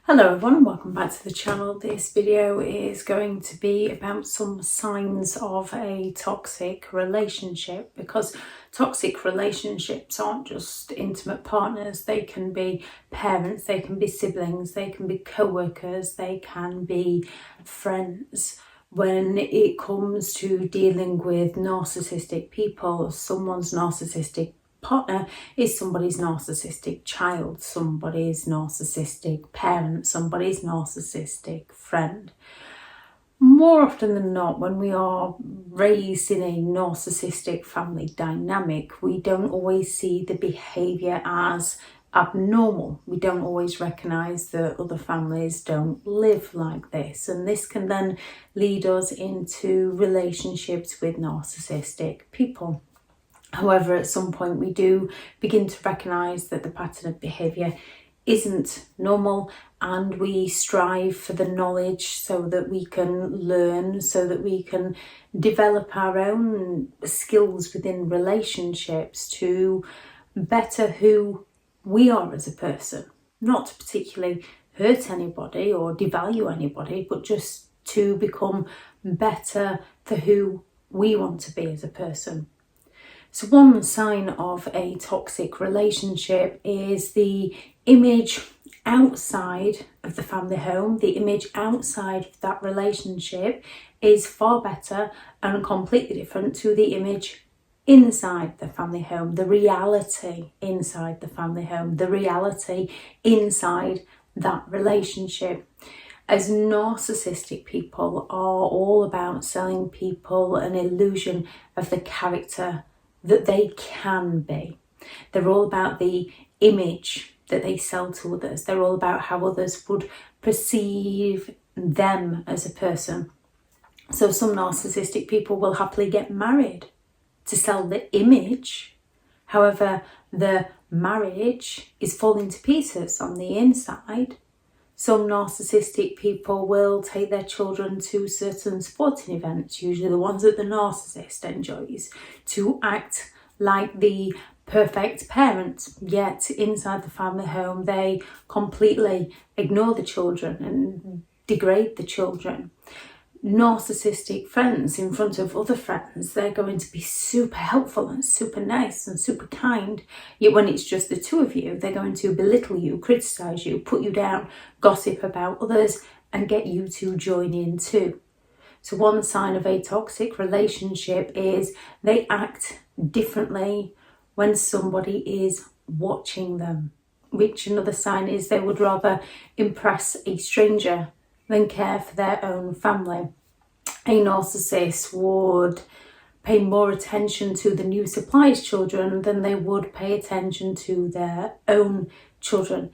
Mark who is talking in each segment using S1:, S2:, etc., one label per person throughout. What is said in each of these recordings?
S1: Hello everyone and welcome back to the channel. This video is going to be about some signs of a toxic relationship, because toxic relationships aren't just intimate partners. They can be parents, they can be siblings, they can be co-workers, they can be friends. When it comes to dealing with narcissistic people, someone's narcissistic partner is somebody's narcissistic child, somebody's narcissistic parent, somebody's narcissistic friend. More often than not, when we are raised in a narcissistic family dynamic, we don't always see the behaviour as abnormal. We don't always recognise that other families don't live like this, and this can then lead us into relationships with narcissistic people. However, at some point we do begin to recognise that the pattern of behaviour isn't normal, and we strive for the knowledge so that we can learn, so that we can develop our own skills within relationships to better who we are as a person. Not to particularly hurt anybody or devalue anybody, but just to become better for who we want to be as a person. So one sign of a toxic relationship is the image outside of the family home. The image outside of that relationship is far better and completely different to the image inside the family home, the reality inside the family home, the reality inside that relationship. As narcissistic people are all about selling people an illusion of the character that they can be. They're all about the image that they sell to others. They're all about how others would perceive them as a person. So some narcissistic people will happily get married to sell the image. However, the marriage is falling to pieces on the inside. Some narcissistic people will take their children to certain sporting events, usually the ones that the narcissist enjoys, to act like the perfect parent, yet inside the family home they completely ignore the children and degrade the children. Narcissistic friends in front of other friends, they're going to be super helpful and super nice and super kind, yet when it's just the two of you, they're going to belittle you, criticise you, put you down, gossip about others and get you to join in too. So one sign of a toxic relationship is they act differently when somebody is watching them, which another sign is they would rather impress a stranger than care for their own family. A narcissist would pay more attention to the new supplier's children than they would pay attention to their own children.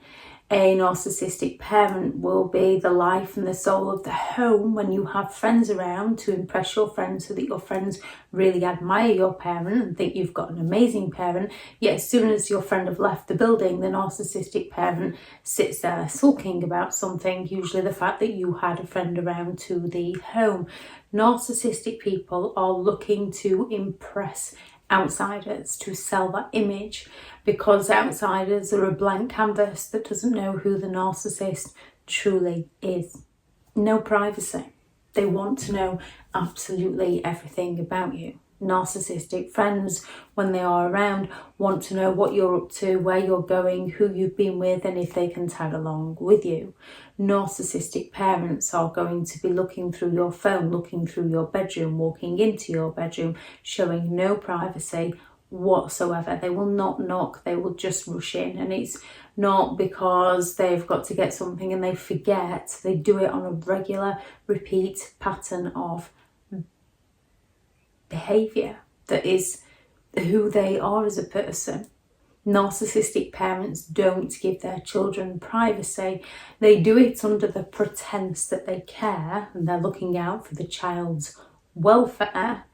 S1: A narcissistic parent will be the life and the soul of the home when you have friends around to impress your friends, so that your friends really admire your parent and think you've got an amazing parent. Yet as soon as your friend have left the building, the narcissistic parent sits there sulking about something, usually the fact that you had a friend around to the home. Narcissistic people are looking to impress outsiders, to sell that image, because outsiders are a blank canvas that doesn't know who the narcissist truly is. No privacy. They want to know absolutely everything about you. Narcissistic friends, when they are around, want to know what you're up to, where you're going, who you've been with, and if they can tag along with you. Narcissistic parents are going to be looking through your phone, looking through your bedroom, walking into your bedroom, showing no privacy whatsoever. They will not knock, they will just rush in, and it's not because they've got to get something and they forget. They do it on a regular repeat pattern of behaviour that is who they are as a person. Narcissistic parents don't give their children privacy. They do it under the pretense that they care and they're looking out for the child's welfare,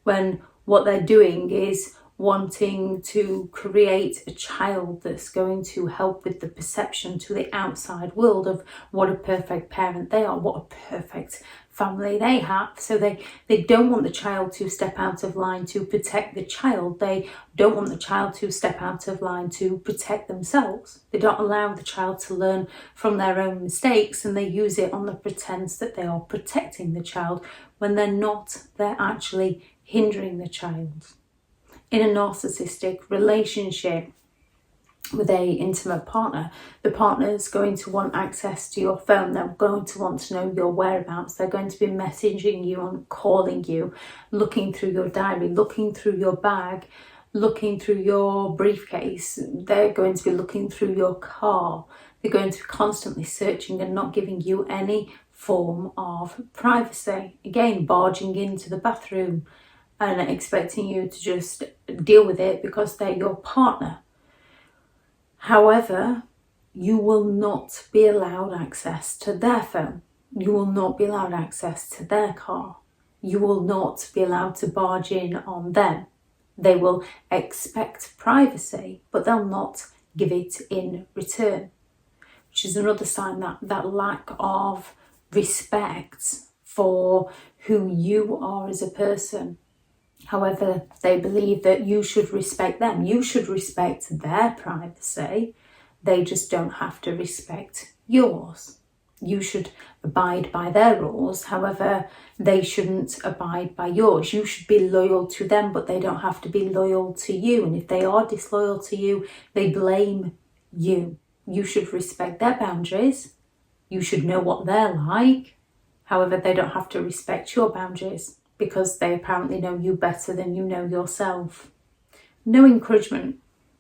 S1: when what they're doing is wanting to create a child that's going to help with the perception to the outside world of what a perfect parent they are, what a perfect family they have. So they don't want the child to step out of line to protect the child. They don't want the child to step out of line to protect themselves. They don't allow the child to learn from their own mistakes, and they use it on the pretense that they are protecting the child when they're not. They're actually hindering the child. In a narcissistic relationship with a intimate partner, the partner is going to want access to your phone. They're going to want to know your whereabouts. They're going to be messaging you and calling you, looking through your diary, looking through your bag, looking through your briefcase. They're going to be looking through your car. They're going to be constantly searching and not giving you any form of privacy. Again, barging into the bathroom and expecting you to just deal with it because they're your partner. However, you will not be allowed access to their phone. You will not be allowed access to their car. You will not be allowed to barge in on them. They will expect privacy, but they'll not give it in return, which is another sign that lack of respect for who you are as a person. However, they believe that you should respect them. You should respect their privacy. They just don't have to respect yours. You should abide by their rules. However, they shouldn't abide by yours. You should be loyal to them, but they don't have to be loyal to you. And if they are disloyal to you, they blame you. You should respect their boundaries. You should know what they're like. However, they don't have to respect your boundaries, because they apparently know you better than you know yourself. No encouragement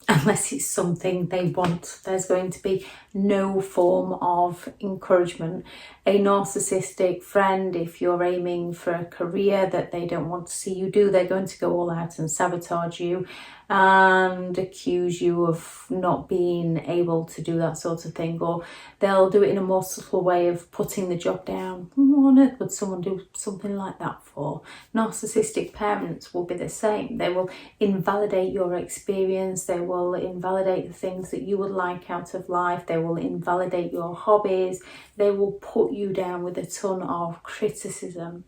S1: unless it's something they want. There's going to be no form of encouragement. A narcissistic friend, if you're aiming for a career that they don't want to see you do, they're going to go all out and sabotage you and accuse you of not being able to do that sort of thing, or they'll do it in a more subtle way of putting the job down. What on earth would someone do something like that for? Narcissistic parents will be the same. They will invalidate your experience. They will invalidate the things that you would like out of life. They will invalidate your hobbies. They will put you down with a ton of criticism.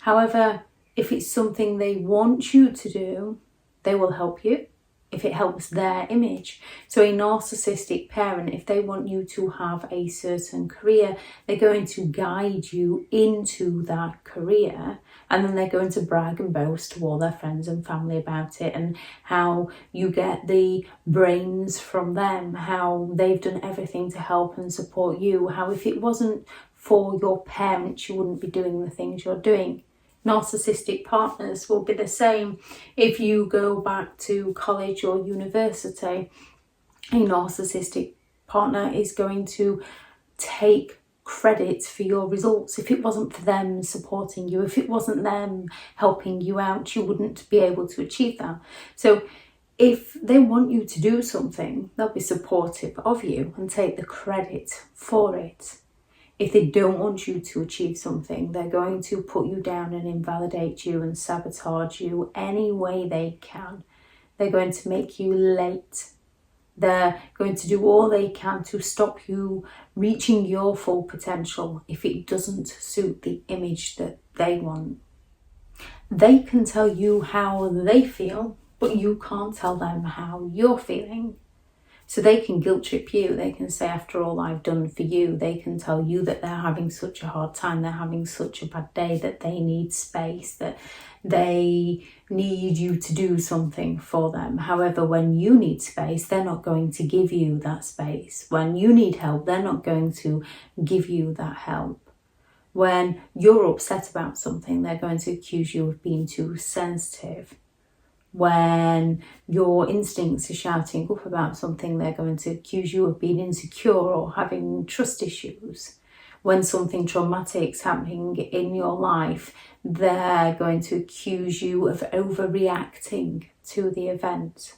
S1: However, if it's something they want you to do, they will help you if it helps their image. So a narcissistic parent, if they want you to have a certain career, they're going to guide you into that career, and then they're going to brag and boast to all their friends and family about it, and how you get the brains from them, how they've done everything to help and support you, how if it wasn't for your parents, you wouldn't be doing the things you're doing. Narcissistic partners will be the same. If you go back to college or university, a narcissistic partner is going to take credit for your results. If it wasn't for them supporting you, if it wasn't them helping you out, you wouldn't be able to achieve that. So if they want you to do something, they'll be supportive of you and take the credit for it. If they don't want you to achieve something, they're going to put you down and invalidate you and sabotage you any way they can. They're going to make you late. They're going to do all they can to stop you reaching your full potential if it doesn't suit the image that they want. They can tell you how they feel, but you can't tell them how you're feeling. So they can guilt trip you. They can say, after all I've done for you, they can tell you that they're having such a hard time, they're having such a bad day, that they need space, that they need you to do something for them. However, when you need space, they're not going to give you that space. When you need help, they're not going to give you that help. When you're upset about something, they're going to accuse you of being too sensitive. When your instincts are shouting up about something, they're going to accuse you of being insecure or having trust issues. When something traumatic's happening in your life, they're going to accuse you of overreacting to the event.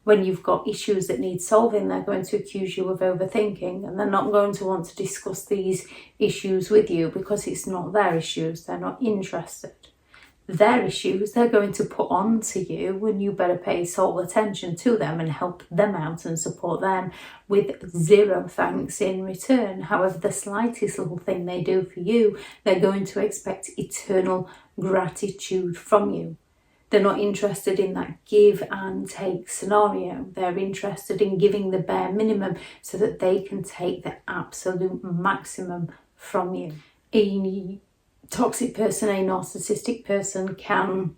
S1: When you've got issues that need solving, they're going to accuse you of overthinking, and they're not going to want to discuss these issues with you because it's not their issues. They're not interested. their issues they're going to put on to you, and you better pay sole attention to them and help them out and support them with zero thanks in return. However, the slightest little thing they do for you, they're going to expect eternal gratitude from you. They're not interested in that give and take scenario. They're interested in giving the bare minimum so that they can take the absolute maximum from you. A toxic person, a narcissistic person can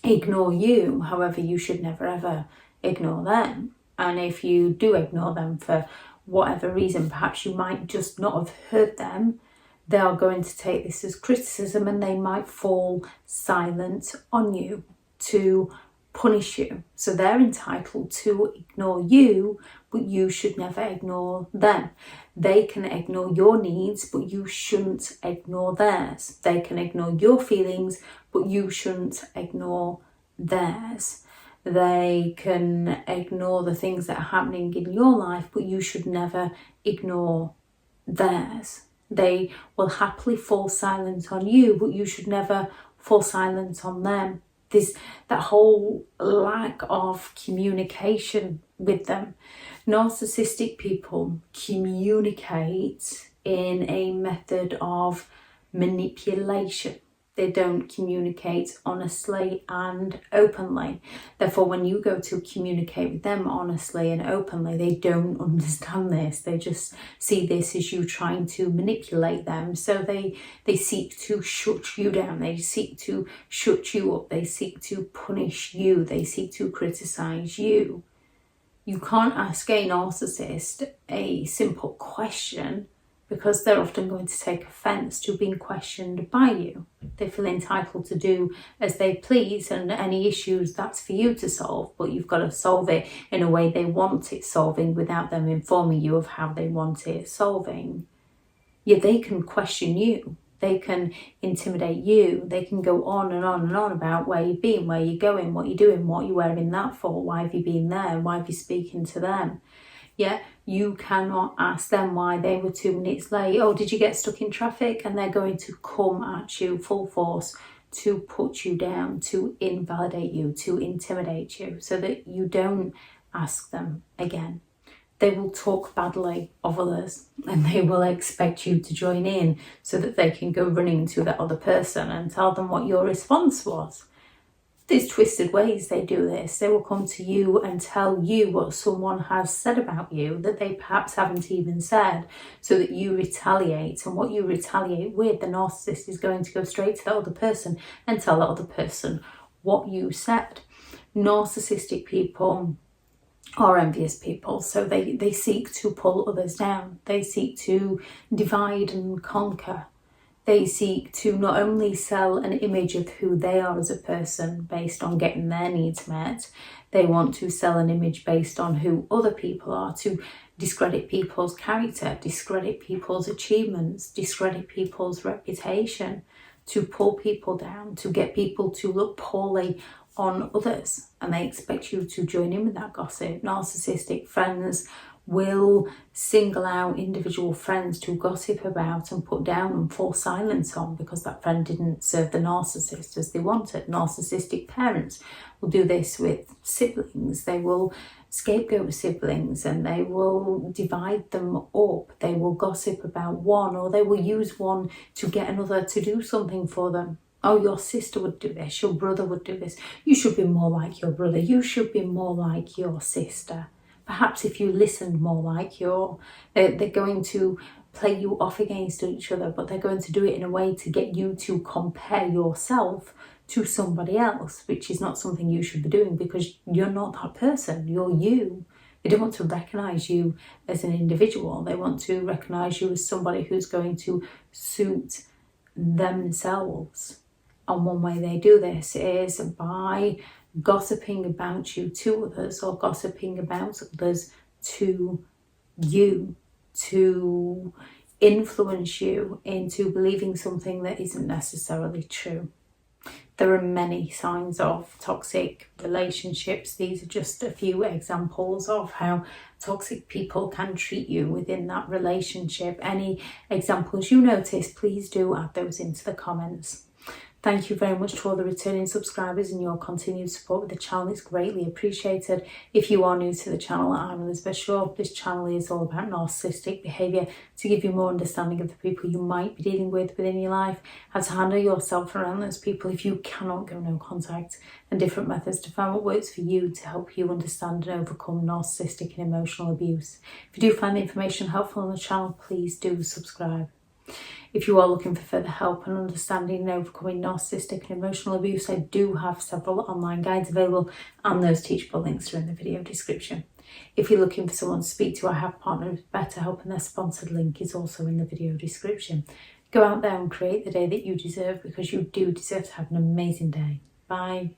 S1: ignore you. However, you should never ever ignore them. And if you do ignore them for whatever reason, perhaps you might just not have heard them, they are going to take this as criticism, and they might fall silent on you to punish you. So they're entitled to ignore you, but you should never ignore them. They can ignore your needs, but you shouldn't ignore theirs. They can ignore your feelings, but you shouldn't ignore theirs. They can ignore the things that are happening in your life, but you should never ignore theirs. They will happily fall silent on you, but you should never fall silent on them. There's that whole lack of communication with them. Narcissistic people communicate in a method of manipulation. They don't communicate honestly and openly. Therefore, when you go to communicate with them honestly and openly, they don't understand this. They just see this as you trying to manipulate them. So they seek to shut you down. They seek to shut you up. They seek to punish you. They seek to criticize you. You can't ask a narcissist a simple question, because they're often going to take offence to being questioned by you. They feel entitled to do as they please, and any issues, that's for you to solve, but you've got to solve it in a way they want it solving without them informing you of how they want it solving. Yet they can question you. They can intimidate you. They can go on and on and on about where you've been, where you're going, what you're doing, what you're wearing that for, why have you been there, why have you speaking to them. Yeah, you cannot ask them why they were 2 minutes late. Oh, did you get stuck in traffic? And they're going to come at you full force to put you down, to invalidate you, to intimidate you, so that you don't ask them again. They will talk badly of others, and they will expect you to join in so that they can go running to that other person and tell them what your response was. There's twisted ways they do this. They will come to you and tell you what someone has said about you that they perhaps haven't even said, so that you retaliate. And what you retaliate with, the narcissist is going to go straight to the other person and tell the other person what you said. Narcissistic people are envious people, so they seek to pull others down. They seek to divide and conquer. They seek to not only sell an image of who they are as a person based on getting their needs met, they want to sell an image based on who other people are, to discredit people's character, discredit people's achievements, discredit people's reputation, to pull people down, to get people to look poorly on others. And they expect you to join in with that gossip. Narcissistic friends will single out individual friends to gossip about and put down and fall silent on because that friend didn't serve the narcissist as they wanted. Narcissistic parents will do this with siblings. They will scapegoat siblings and they will divide them up. They will gossip about one, or they will use one to get another to do something for them. Oh, your sister would do this, your brother would do this. You should be more like your brother. You should be more like your sister. Perhaps if you listened more like they're going to play you off against each other, but they're going to do it in a way to get you to compare yourself to somebody else, which is not something you should be doing, because you're not that person, you're you. They don't want to recognise you as an individual. They want to recognise you as somebody who's going to suit themselves. And one way they do this is by gossiping about you to others, or gossiping about others to you, to influence you into believing something that isn't necessarily true. There are many signs of toxic relationships. These are just a few examples of how toxic people can treat you within that relationship. Any examples you notice, please do add those into the comments. Thank you very much to all the returning subscribers and your continued support with the channel. It's greatly appreciated. If you are new to the channel, I'm Elizabeth Shaw. This channel is all about narcissistic behaviour to give you more understanding of the people you might be dealing with within your life, how to handle yourself around those people if you cannot go no contact, and different methods to find what works for you to help you understand and overcome narcissistic and emotional abuse. If you do find the information helpful on the channel, please do subscribe. If you are looking for further help and understanding and overcoming narcissistic and emotional abuse, I do have several online guides available, and those teachable links are in the video description. If you're looking for someone to speak to, I have partnered with BetterHelp, and their sponsored link is also in the video description. Go out there and create the day that you deserve, because you do deserve to have an amazing day. Bye.